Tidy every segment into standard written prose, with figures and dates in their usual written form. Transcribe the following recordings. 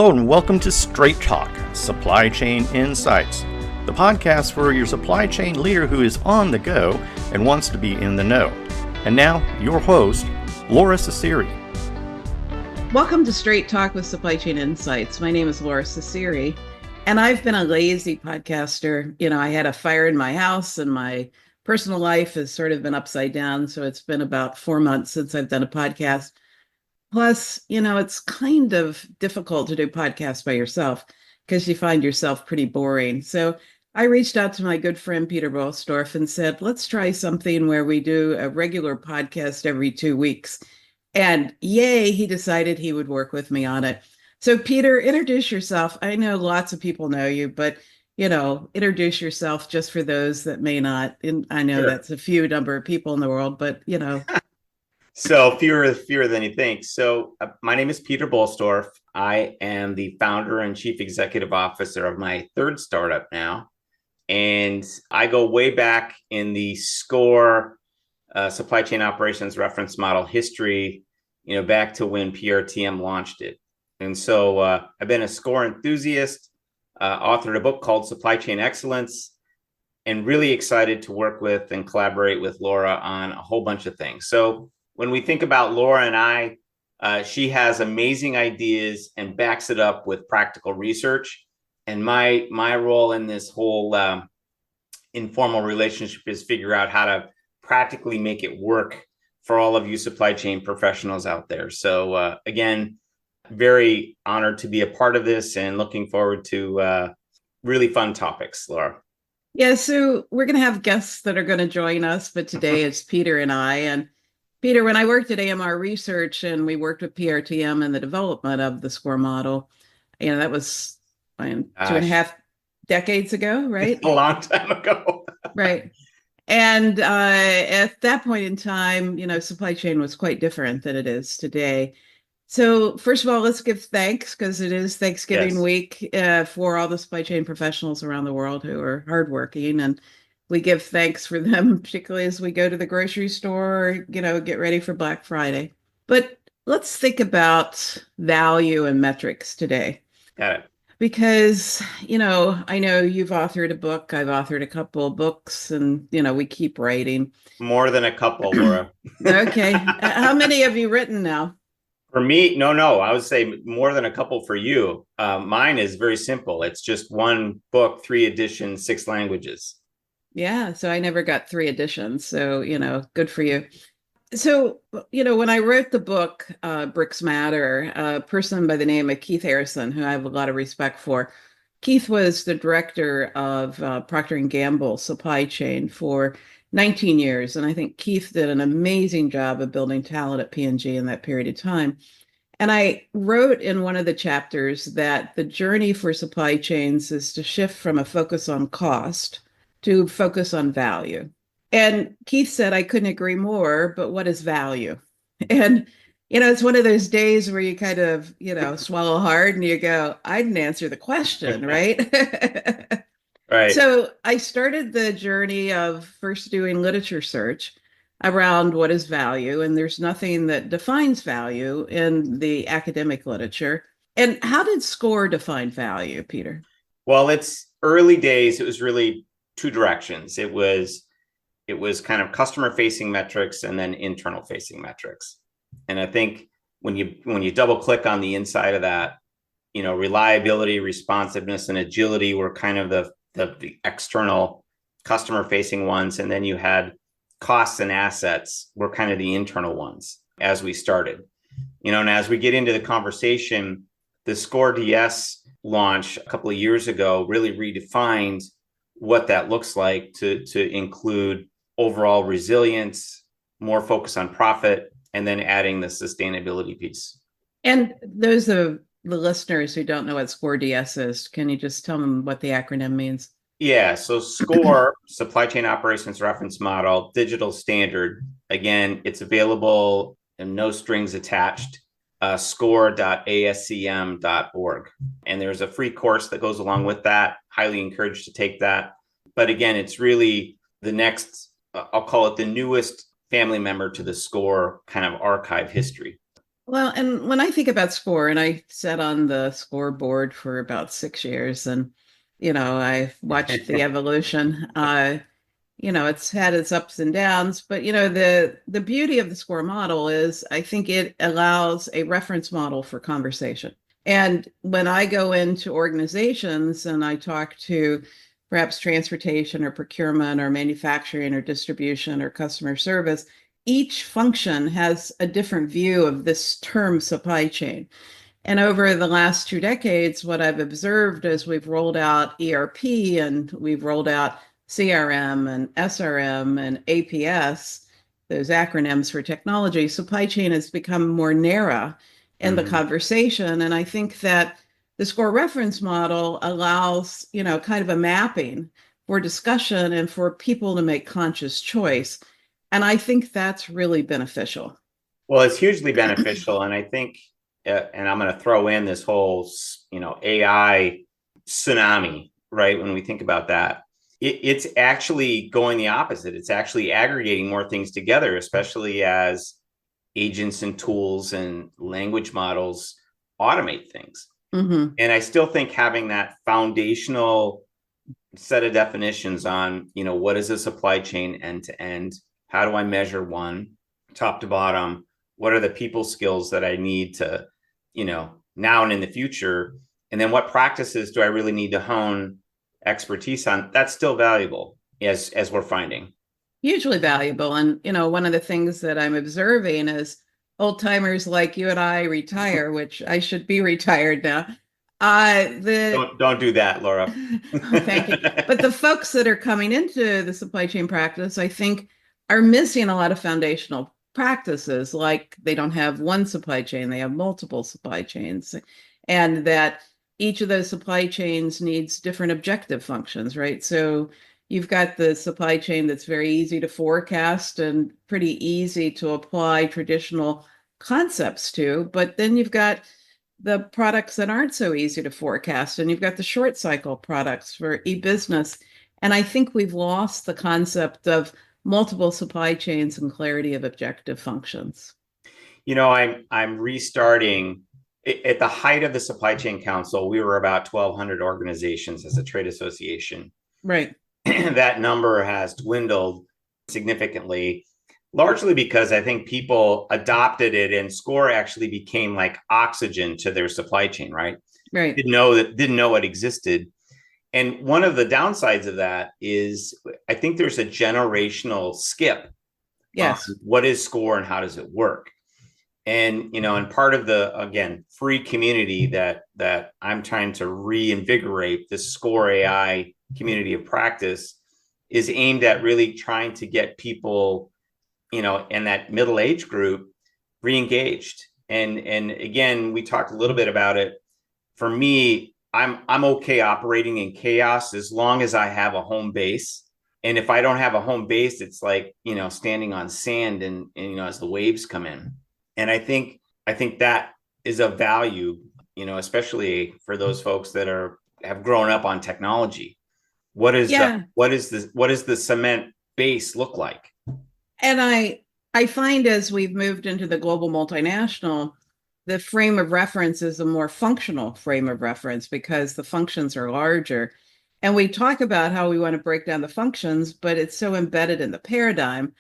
Hello and welcome to Straight Talk, Supply Chain Insights, the podcast for your supply chain leader who is on the go and wants to be in the know. And now, your host, Lora Cecere. Welcome to Straight Talk with Supply Chain Insights. My name is Lora Cecere, and I've been a lazy podcaster. I had a fire in my house, and my personal life has sort of been upside down, so it's been about 4 months since I've done a podcast. Plus, it's kind of difficult to do podcasts by yourself because you find yourself pretty boring. So I reached out to my good friend, Peter Bolstorff, and said, let's try something where we do a regular podcast every 2 weeks. And yay, he decided he would work with me on it. So Peter, introduce yourself. I know lots of people know you, but, introduce yourself just for those that may not. And I know That's a few number of people in the world, but, So fewer than you think. So my name is Peter Bolstorff. I am the founder and chief executive officer of my third startup now. And I go way back in the SCOR supply chain operations reference model history, back to when PRTM launched it. And so I've been a SCOR enthusiast, authored a book called Supply Chain Excellence, and really excited to work with and collaborate with Lora on a whole bunch of things. So when we think about Lora and I, she has amazing ideas and backs it up with practical research. And my role in this whole informal relationship is figure out how to practically make it work for all of you supply chain professionals out there. So again, very honored to be a part of this and looking forward to really fun topics, Lora. Yeah, so we're going to have guests that are going to join us, but today it's Peter and I. And Peter, when I worked at AMR Research and we worked with PRTM in the development of the SCOR model, that was 2.5 decades ago, right? A long time ago. Right. And at that point in time, supply chain was quite different than it is today. So first of all, let's give thanks because it is Thanksgiving week for all the supply chain professionals around the world who are hardworking, and we give thanks for them, particularly as we go to the grocery store or, get ready for Black Friday. But let's think about value and metrics today. Got it. Because, I know you've authored a book. I've authored a couple of books and, we keep writing. More than a couple, Lora. Okay. How many have you written now? For me, no. I would say more than a couple for you. Mine is very simple. It's just one book, 3 editions, 6 languages. Yeah, so I never got 3 editions. So, good for you. So, when I wrote the book, Bricks Matter, a person by the name of Keith Harrison, who I have a lot of respect for, Keith was the director of Procter & Gamble supply chain for 19 years. And I think Keith did an amazing job of building talent at P&G in that period of time. And I wrote in one of the chapters that the journey for supply chains is to shift from a focus on cost to focus on value. And Keith said, I couldn't agree more, but what is value? And, it's one of those days where you kind of, swallow hard and you go, I didn't answer the question, right? Right. So I started the journey of first doing literature search around what is value. And there's nothing that defines value in the academic literature. And how did SCOR define value, Peter? Well, it's early days. It was really 2 directions. It was kind of customer facing metrics and then internal facing metrics. And I think when you double click on the inside of that, reliability, responsiveness, and agility were kind of the external customer facing ones. And then you had costs and assets were kind of the internal ones as we started. And as we get into the conversation, the SCOR DS launch a couple of years ago really redefined what that looks like to include overall resilience, more focus on profit, and then adding the sustainability piece. And those of the listeners who don't know what SCOR DS is, can you just tell them what the acronym means? Yeah, so SCOR, Supply Chain Operations Reference Model, digital standard. Again, it's available and no strings attached, score.ascm.org. And there's a free course that goes along with that. Highly encouraged to take that. But again, it's really the next, I'll call it the newest family member to the SCOR kind of archive history. Well, and when I think about SCORE, and I sat on the SCORE board for about 6 years, and I've watched the evolution. It's had its ups and downs, but the beauty of the SCORE model is I think it allows a reference model for conversation. And when I go into organizations and I talk to perhaps transportation or procurement or manufacturing or distribution or customer service, each function has a different view of this term supply chain. And over the last 2 decades, what I've observed is we've rolled out ERP and we've rolled out CRM and SRM and APS, those acronyms for technology. Supply chain has become more narrow in the conversation. And I think that the SCORE reference model allows, kind of a mapping for discussion and for people to make conscious choice. And I think that's really beneficial. Well, it's hugely beneficial. And I think, and I'm going to throw in this whole, AI tsunami, right? When we think about that, it's actually going the opposite. It's actually aggregating more things together, especially as agents and tools and language models automate things. And I still think having that foundational set of definitions on, what is a supply chain end to end? How do I measure one top to bottom? What are the people skills that I need to, now and in the future? And then what practices do I really need to hone expertise on? That's still valuable as we're finding. Hugely valuable. And, one of the things that I'm observing is old timers like you and I retire, which I should be retired now. Don't do that, Lora. Thank you. But the folks that are coming into the supply chain practice, I think, are missing a lot of foundational practices, like they don't have one supply chain, they have multiple supply chains, and that each of those supply chains needs different objective functions, right? So you've got the supply chain that's very easy to forecast and pretty easy to apply traditional concepts to, but then you've got the products that aren't so easy to forecast, and you've got the short cycle products for e-business. And I think we've lost the concept of multiple supply chains and clarity of objective functions. I'm restarting. At the height of the Supply Chain Council, we were about 1,200 organizations as a trade association. Right. That number has dwindled significantly, largely because I think people adopted it, and SCORE actually became like oxygen to their supply chain, right? Right. Didn't know it existed. And one of the downsides of that is I think there's a generational skip. Yes. What is SCORE and how does it work? And, and part of the, again, free community that I'm trying to reinvigorate, this SCORE AI community of practice, is aimed at really trying to get people, in that middle age group re-engaged. And again, we talked a little bit about it. For me, I'm okay operating in chaos as long as I have a home base. And if I don't have a home base, it's like, standing on sand and as the waves come in. And I think that is of value, especially for those folks that have grown up on technology. What is the cement base look like? And I find as we've moved into the global multinational, the frame of reference is a more functional frame of reference because the functions are larger. And we talk about how we want to break down the functions, but it's so embedded in the paradigm.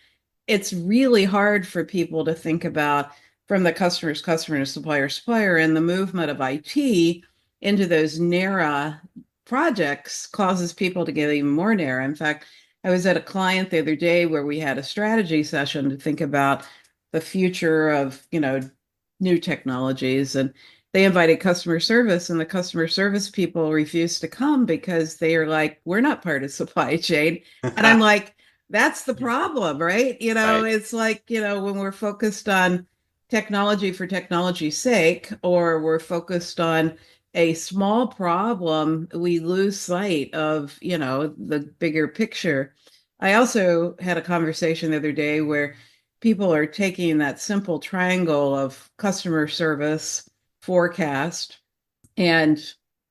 It's really hard for people to think about from the customer to supplier, and the movement of IT into those narrow projects causes people to get even more narrow. In fact, I was at a client the other day where we had a strategy session to think about the future of, new technologies, and they invited customer service, and the customer service people refused to come because they are like, we're not part of supply chain. And I'm like, that's the problem, right? Right. It's like, when we're focused on technology for technology's sake, or we're focused on a small problem, we lose sight of, the bigger picture. I also had a conversation the other day where people are taking that simple triangle of customer service, forecast, and,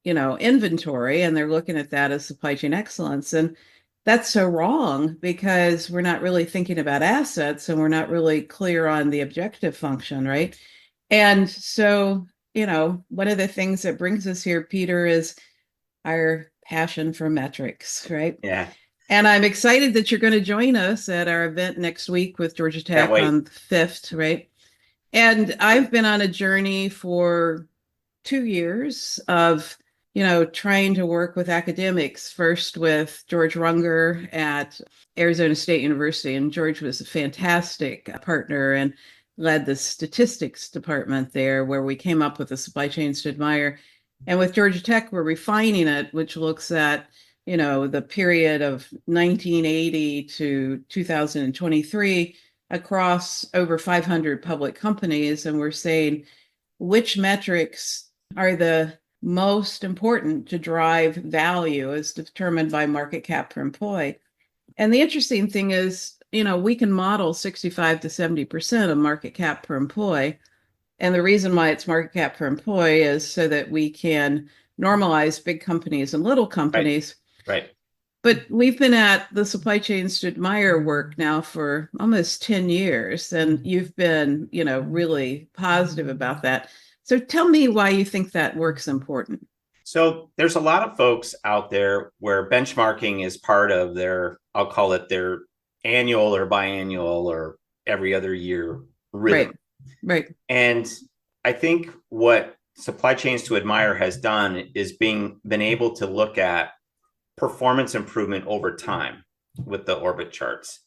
inventory, and they're looking at that as supply chain excellence. And that's so wrong because we're not really thinking about assets and we're not really clear on the objective function, right? And so, one of the things that brings us here, Peter, is our passion for metrics, right? Yeah. And I'm excited that you're going to join us at our event next week with Georgia Tech on the 5th, right? And I've been on a journey for 2 years of, trying to work with academics, first with George Runger at Arizona State University. And George was a fantastic partner and led the statistics department there, where we came up with the supply chains to admire. And with Georgia Tech, we're refining it, which looks at, the period of 1980 to 2023 across over 500 public companies. And we're saying which metrics are the most important to drive value as determined by market cap per employee. And the interesting thing is, we can model 65 to 70% of market cap per employee. And the reason why it's market cap per employee is so that we can normalize big companies and little companies. Right. But we've been at the supply chains to admire work now for almost 10 years, and you've been, really positive about that. So tell me why you think that work's important. So there's a lot of folks out there where benchmarking is part of their, I'll call it their annual or biannual or every other year rhythm. Right. And I think what Supply Chains to Admire has done is been able to look at performance improvement over time with the orbit charts.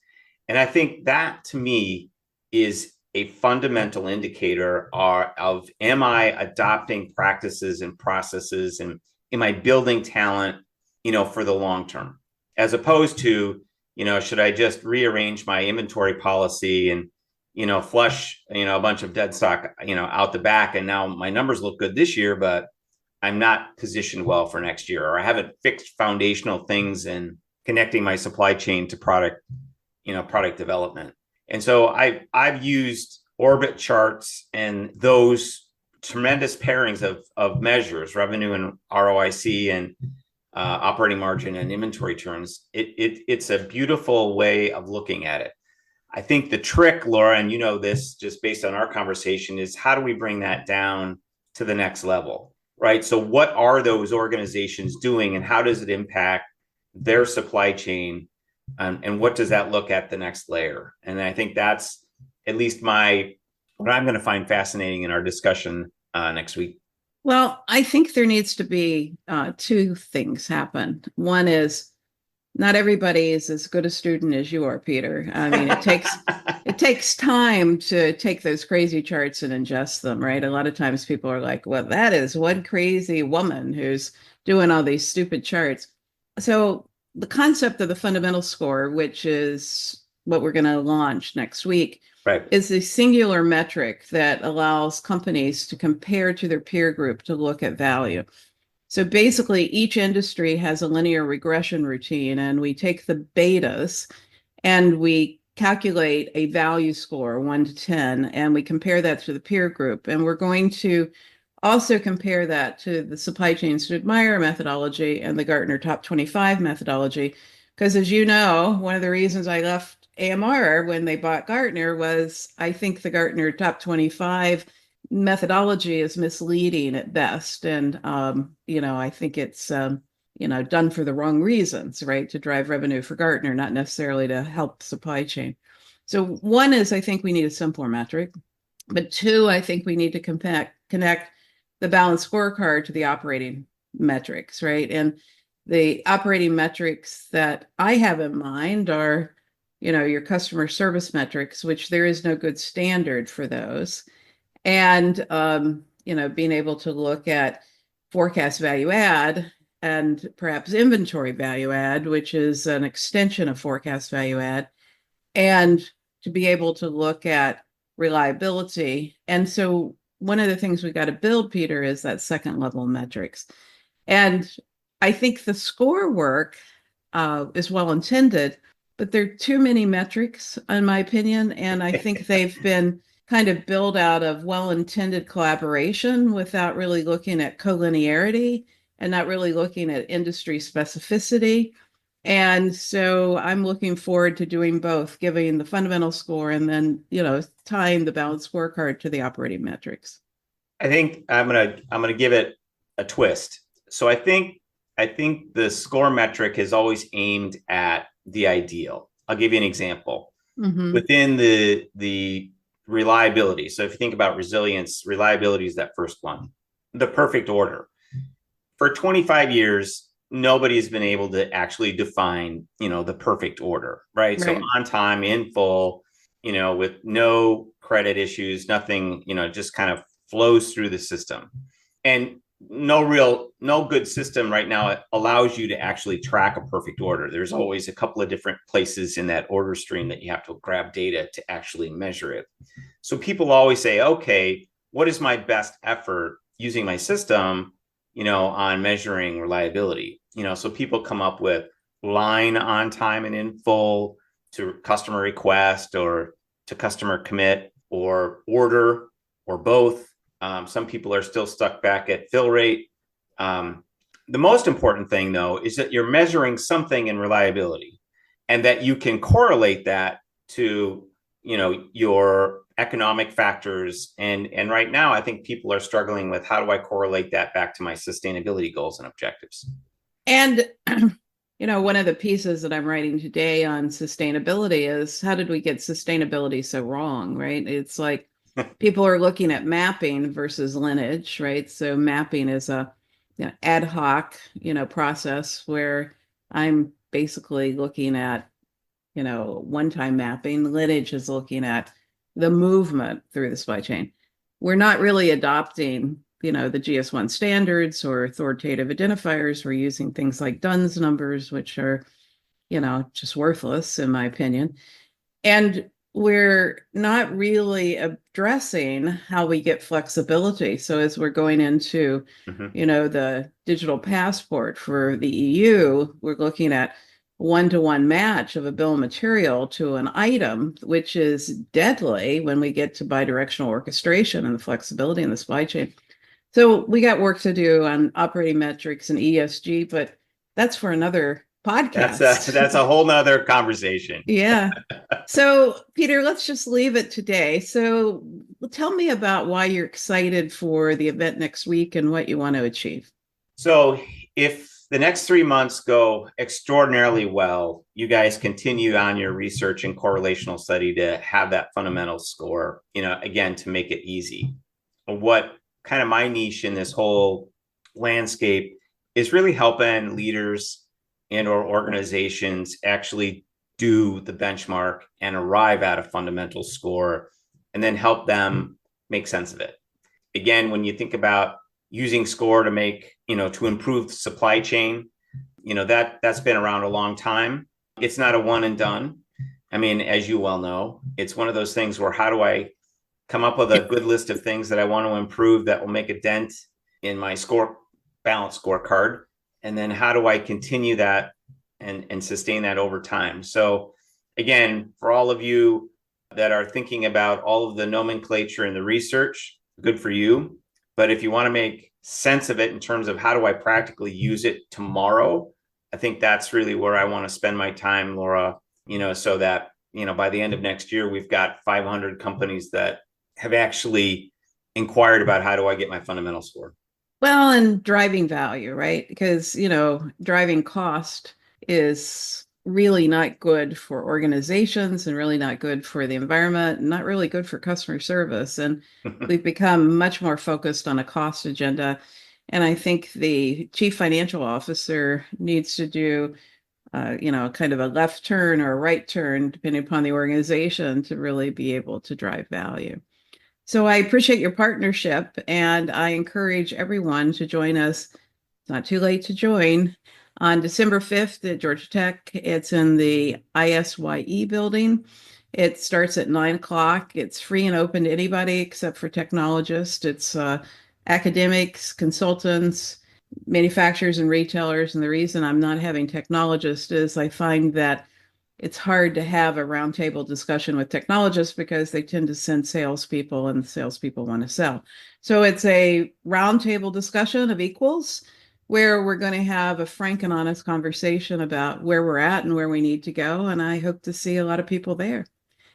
And I think that, to me, is a fundamental indicator of, am I adopting practices and processes, and am I building talent, for the long term, as opposed to, should I just rearrange my inventory policy and, flush, a bunch of dead stock, out the back. And now my numbers look good this year, but I'm not positioned well for next year, or I haven't fixed foundational things and connecting my supply chain to product development. And so I've used orbit charts and those tremendous pairings of measures, revenue and ROIC and operating margin and inventory turns. It's a beautiful way of looking at it. I think the trick, Lora, and this just based on our conversation, is how do we bring that down to the next level, right? So what are those organizations doing, and how does it impact their supply chain? And what does that look at the next layer? And I think that's at least what I'm going to find fascinating in our discussion next week. Well, I think there needs to be two things happen. One is, not everybody is as good a student as you are, Peter. I mean, it takes time to take those crazy charts and ingest them, right? A lot of times people are like, well, that is one crazy woman who's doing all these stupid charts. So the concept of the fundamental score, which is what we're going to launch next week, right, is a singular metric that allows companies to compare to their peer group to look at value. So basically, each industry has a linear regression routine, and we take the betas and we calculate a value score, 1 to 10, and we compare that to the peer group. And we're going to also compare that to the Supply Chains to Admire methodology and the Gartner Top 25 methodology. Because as you know, one of the reasons I left AMR when they bought Gartner was I think the Gartner Top 25 methodology is misleading at best. And, I think it's, done for the wrong reasons, right? To drive revenue for Gartner, not necessarily to help supply chain. So one is, I think we need a simpler metric, but two, I think we need to connect the balanced scorecard to the operating metrics, right? And the operating metrics that I have in mind are, your customer service metrics, which there is no good standard for those. And, being able to look at forecast value add and perhaps inventory value add, which is an extension of forecast value add, and to be able to look at reliability. And so one of the things we got to build, Peter, is that second level metrics. And I think the SCOR work is well intended, but there are too many metrics, in my opinion. And I think they've been kind of built out of well-intended collaboration without really looking at collinearity and not really looking at industry specificity. And so I'm looking forward to doing both, giving the fundamental score and then, tying the balanced scorecard to the operating metrics. I think I'm gonna give it a twist. So I think the score metric is always aimed at the ideal. I'll give you an example. Mm-hmm. Within the reliability. So if you think about resilience, reliability is that first one. The perfect order. For 25 years, nobody's been able to actually define, the perfect order, right? So on time, in full, with no credit issues, nothing, just kind of flows through the system. And no good system right now allows you to actually track a perfect order. There's always a couple of different places in that order stream that you have to grab data to actually measure it. So people always say, okay, what is my best effort using my system, on measuring reliability? So people come up with line on time and in full to customer request or to customer commit or order or both. Some people are still stuck back at fill rate. The most important thing, though, is that you're measuring something in reliability and that you can correlate that to, your economic factors. And right now, I think people are struggling with how do I correlate that back to my sustainability goals and objectives? And, one of the pieces that I'm writing today on sustainability is how did we get sustainability so wrong, right? It's like people are looking at mapping versus lineage, right? So mapping is a ad hoc, process where I'm basically looking at, one-time mapping. Lineage is looking at the movement through the supply chain. We're not really adopting, the GS1 standards or authoritative identifiers. We're using things like DUNS numbers, which are, just worthless in my opinion. And we're not really addressing how we get flexibility. So as we're going into, the digital passport for the EU, we're looking at one-to-one match of a bill of material to an item, which is deadly when we get to bidirectional orchestration and the flexibility in the supply chain. So we got work to do on operating metrics and ESG, but that's for another podcast. That's a whole nother conversation. Yeah. So Peter, let's just leave it today. So tell me about why you're excited for the event next week and what you want to achieve. So if the next 3 months go extraordinarily well, you guys continue on your research and correlational study to have that fundamental score, again, to make it easy. What kind of my niche in this whole landscape is really helping leaders and or organizations actually do the benchmark and arrive at a fundamental score and then help them make sense of it. Again, when you think about using SCOR to make, to improve the supply chain, that's been around a long time. It's not a one and done. I mean, as you well know, it's one of those things where how do I come up with a good list of things that I want to improve that will make a dent in my balance scorecard? And then how do I continue that and sustain that over time? So again, for all of you that are thinking about all of the nomenclature and the research, good for you. But if you want to make sense of it in terms of how do I practically use it tomorrow, I think that's really where I want to spend my time, Lora, so that, by the end of next year, we've got 500 companies that have actually inquired about how do I get my fundamental score. Well, and driving value, right? Because, driving cost is really not good for organizations and really not good for the environment, and not really good for customer service. And we've become much more focused on a cost agenda. And I think the chief financial officer needs to do, kind of a left turn or a right turn, depending upon the organization, to really be able to drive value. So I appreciate your partnership, and I encourage everyone to join us. It's not too late to join on December 5th at Georgia Tech. It's in the ISYE building. It starts at 9:00. It's free and open to anybody except for technologists. It's academics, consultants, manufacturers, and retailers. And the reason I'm not having technologists is I find that it's hard to have a roundtable discussion with technologists because they tend to send salespeople, and the salespeople want to sell. So it's a roundtable discussion of equals where we're going to have a frank and honest conversation about where we're at and where we need to go. And I hope to see a lot of people there.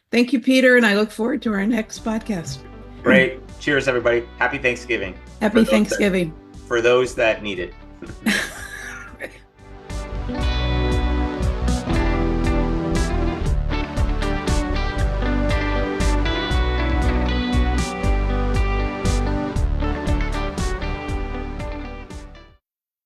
Thank you, Peter. And I look forward to our next podcast. Great. Cheers, everybody. Happy Thanksgiving. Happy Thanksgiving. For those that need it.